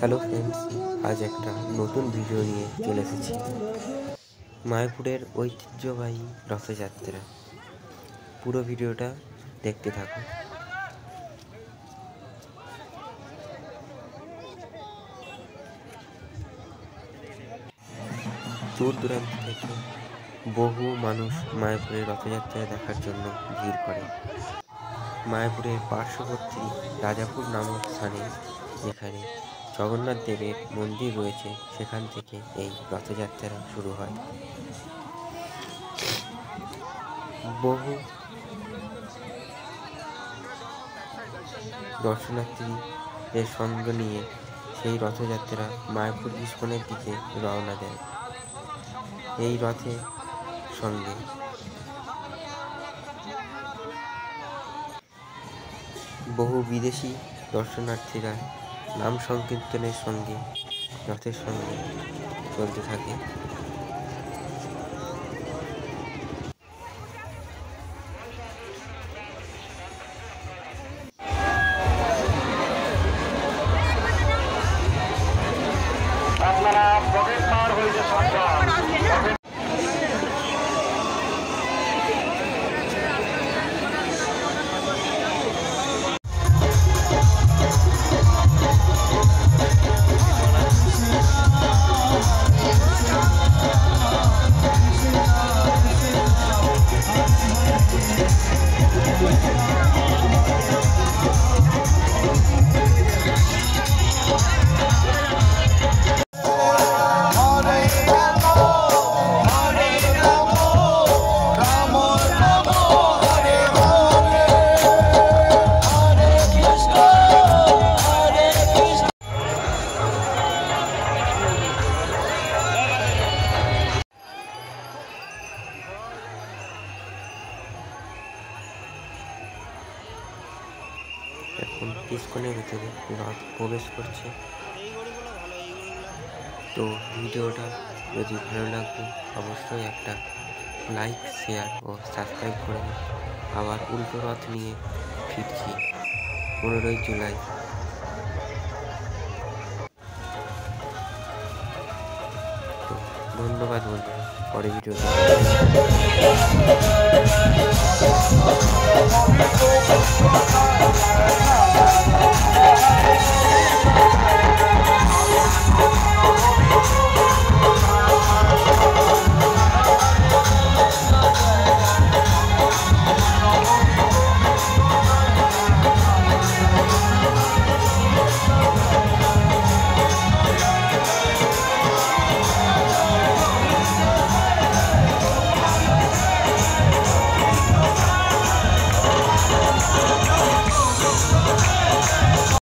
Hello friends, আজ একটা নতুন ভিডিও নিয়ে চলে এসেছি। মায়াপুরের ঐতিহ্যবাহী রথযাত্রা। পুরো ভিডিওটা দেখতে থাকুন। দূর দূরান্ত থেকে বহু মানুষ মায়াপুরের রথযাত্রা দেখার জন্য ভিড় করে। মায়াপুরের পার্শ্ববর্তী রাজাপুর নামক স্থানে, যেখানে জগন্নাথ দেবের মন্দির রয়েছে, সেখান থেকে এই রথযাত্রা শুরু হয়। বহু দর্শনার্থীদের সঙ্গ নিয়ে সেই রথযাত্রা মায়াপুর ইস্কনের দিকে রওনা দেয়। এই রথের সঙ্গে বহু বিদেশি দর্শনার্থীরা নাম সংকীর্তনের সঙ্গে রথের সঙ্গে চলতে থাকে। আপনারা পকেট মার হইতে সাবধান। এখন ইস্কনের ভিতরে রথ প্রবেশ করছে। তো ভিডিওটা যদি ভালো লাগবে অবশ্যই একটা লাইক, শেয়ার ও সাবস্ক্রাইব করে দিন। আবার উল্টো রথ নিয়ে ফিরছি 15ই জুলাই। তো ধন্যবাদ বন্ধুরা, পরে ভিডিও